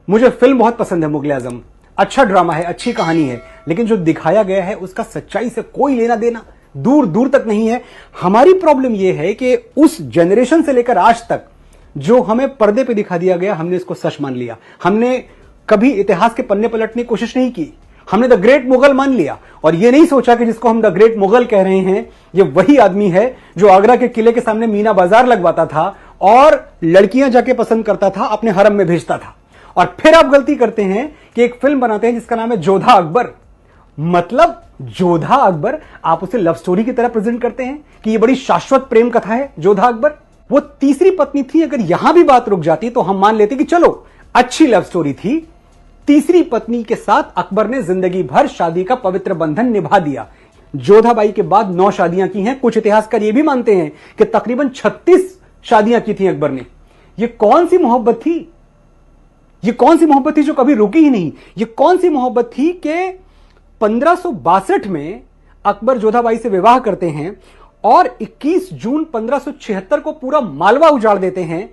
मुझे फिल्म बहुत पसंद है मुगले आजम, अच्छा ड्रामा है, अच्छी कहानी है, लेकिन जो दिखाया गया है उसका सच्चाई से कोई लेना देना दूर दूर तक नहीं है। हमारी प्रॉब्लम यह है कि उस जनरेशन से लेकर आज तक जो हमें पर्दे पे दिखा दिया गया, हमने इसको सच मान लिया। हमने कभी इतिहास के पन्ने पलटने की कोशिश नहीं की, हमने द ग्रेट मुगल मान लिया और यह नहीं सोचा कि जिसको हम द ग्रेट मुगल कह रहे हैं ये वही आदमी है जो आगरा के किले के सामने मीना बाजार लगवाता था और लड़कियां जाके पसंद करता था, अपने हरम में भेजता था। और फिर आप गलती करते हैं कि एक फिल्म बनाते हैं जिसका नाम है जोधा अकबर। मतलब जोधा अकबर, आप उसे लव स्टोरी की तरह प्रेजेंट करते हैं कि ये बड़ी शाश्वत प्रेम कथा है जोधा अकबर। वो तीसरी पत्नी थी, अगर यहां भी बात रुक जाती तो हम मान लेते कि चलो अच्छी लव स्टोरी थी। तीसरी पत्नी के साथ अकबर ने जिंदगी भर शादी का पवित्र बंधन निभा दिया। जोधाबाई के बाद 9 शादियां की हैं। कुछ इतिहासकार ये भी मानते हैं कि तकरीबन 36 शादियां की थी अकबर ने। ये कौन सी मोहब्बत थी? ये कौन सी मोहब्बत थी जो कभी रुकी ही नहीं? ये कौन सी मोहब्बत थी कि 1562 में अकबर जोधाबाई से विवाह करते हैं और 21 जून 1576 को पूरा मालवा उजाड़ देते हैं,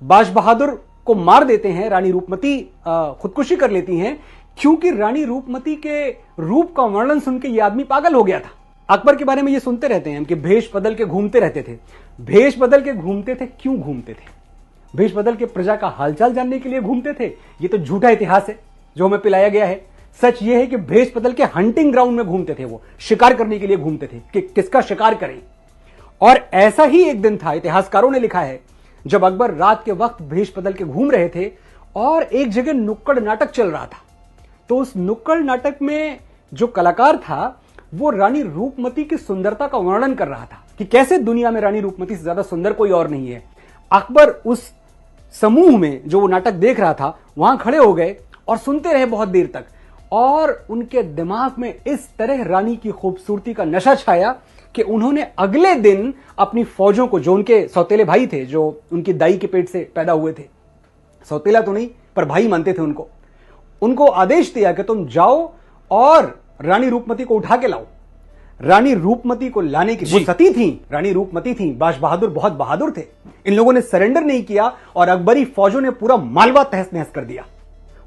बाज बहादुर को मार देते हैं, रानी रूपमती खुदकुशी कर लेती हैं क्योंकि रानी रूपमती के रूप का वर्णन सुन के यह आदमी पागल हो गया था। अकबर के बारे में यह सुनते रहते हैं कि भेष बदल के घूमते रहते थे। भेष बदल के घूमते थे, क्यों घूमते थे? भेष बदल के प्रजा का हालचाल जानने के लिए घूमते थे। यह तो झूठा इतिहास है जो हमें पिलाया गया है। सच यह है कि भेष बदल के हंटिंग ग्राउंड में घूमते थे, वो शिकार करने के लिए घूमते थे कि किसका शिकार करें। और ऐसा ही एक दिन था, इतिहासकारों ने लिखा है, जब अकबर रात के वक्त भेष बदल के घूम रहे थे और एक जगह नुक्कड़ नाटक चल रहा था। तो उस नुक्कड़ नाटक में जो कलाकार था वो रानी रूपमती की सुंदरता का वर्णन कर रहा था कि कैसे दुनिया में रानी रूपमती से ज्यादा सुंदर कोई और नहीं है। अकबर उस समूह में जो वो नाटक देख रहा था वहां खड़े हो गए और सुनते रहे बहुत देर तक, और उनके दिमाग में इस तरह रानी की खूबसूरती का नशा छाया कि उन्होंने अगले दिन अपनी फौजों को, जो उनके सौतेले भाई थे, जो उनकी दाई के पेट से पैदा हुए थे, सौतेला तो नहीं पर भाई मानते थे उनको आदेश दिया कि तुम जाओ और रानी रूपमती को उठा के लाओ। रानी रूपमती को लाने की, वो सती थी, रानी रूपमती थी, बाज बहादुर बहुत बहादुर थे। इन लोगों ने सरेंडर नहीं किया और अकबरी फौजों ने पूरा मालवा तहस नहस कर दिया।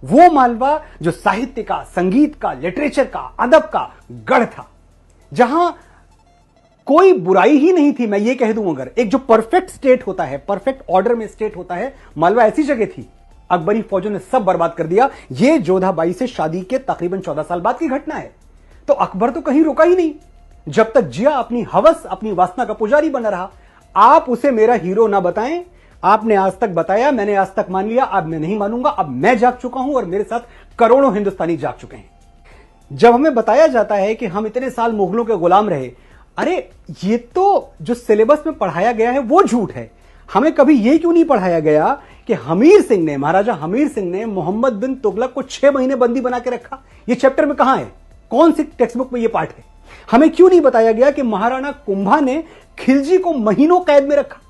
वो मालवा जो साहित्य का, संगीत का, लिटरेचर का, अदब का गढ़ था, जहां कोई बुराई ही नहीं थी। मैं ये कह दूं, अगर एक जो परफेक्ट स्टेट होता है, परफेक्ट ऑर्डर में स्टेट होता है, मालवा ऐसी जगह थी। अकबरी फौजों ने सब बर्बाद कर दिया। यह जोधाबाई से शादी के तकरीबन 14 साल बाद की घटना है। तो अकबर तो कहीं रुका ही नहीं, जब तक जिया अपनी हवस, अपनी वासना का पुजारी बना रहा। आप उसे मेरा हीरो ना बताएं, आपने आज तक बताया, मैंने आज तक मान लिया, अब मैं नहीं मानूंगा। अब मैं जाग चुका हूं और मेरे साथ करोड़ों हिंदुस्तानी जाग चुके हैं। जब हमें बताया जाता है कि हम इतने साल मुगलों के गुलाम रहे, अरे ये तो जो सिलेबस में पढ़ाया गया है वो झूठ है। हमें कभी यह क्यों नहीं पढ़ाया गया कि हमीर सिंह ने, महाराजा हमीर सिंह ने मोहम्मद बिन तुगलक को 6 महीने बंदी बना के रखा? ये चैप्टर में कहां है? कौन सी टेक्स्ट बुक में यह पाठ है? हमें क्यों नहीं बताया गया कि महाराणा कुंभा ने खिलजी को महीनों कैद में रखा?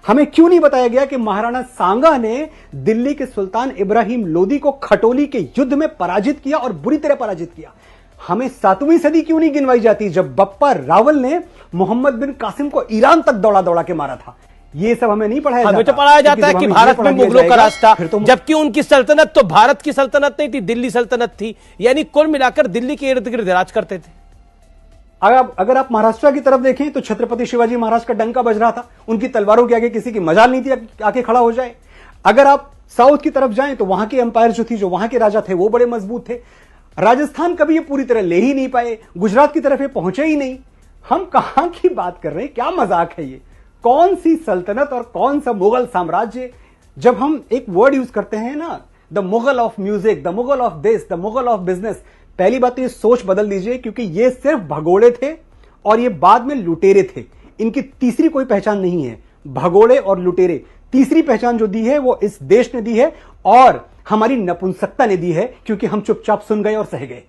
हमें क्यों नहीं बताया गया कि महाराणा सांगा ने दिल्ली के सुल्तान इब्राहिम लोदी को खटोली के युद्ध में पराजित किया और बुरी तरह पराजित किया? हमें 7वीं सदी क्यों नहीं गिनवाई जाती, जब बप्पा रावल ने मोहम्मद बिन कासिम को ईरान तक दौड़ा दौड़ा के मारा था? ये सब हमें नहीं पढ़ाया जाता। हमें तो पढ़ाया जाता है कि भारत में मुगलों का राज था, जबकि उनकी सल्तनत तो भारत की सल्तनत नहीं थी, दिल्ली सल्तनत थी। यानी कुल मिलाकर दिल्ली के इर्द गिर्द राज करते थे। अगर आप महाराष्ट्र की तरफ देखें तो छत्रपति शिवाजी महाराज का डंका बज रहा था, उनकी तलवारों के आगे किसी की मजाल नहीं थी आके खड़ा हो जाए। अगर आप साउथ की तरफ जाएं तो वहां की एम्पायर जो थी, जो वहां के राजा थे, वो बड़े मजबूत थे। राजस्थान कभी ये पूरी तरह ले ही नहीं पाए, गुजरात की तरफ ये पहुंचे ही नहीं। हम कहां की बात कर रहे हैं? क्या मजाक है ये? कौन सी सल्तनत और कौन सा मुगल साम्राज्य? जब हम एक वर्ड यूज करते हैं ना, the Mughal of music, the Mughal of this, the Mughal of business, पहली बात तो ये सोच बदल दीजिए, क्योंकि ये सिर्फ भगोड़े थे और ये बाद में लुटेरे थे। इनकी तीसरी कोई पहचान नहीं है। भगोड़े और लुटेरे, तीसरी पहचान जो दी है वो इस देश ने दी है और हमारी नपुंसकता ने दी है, क्योंकि हम चुपचाप सुन गए और सह गए।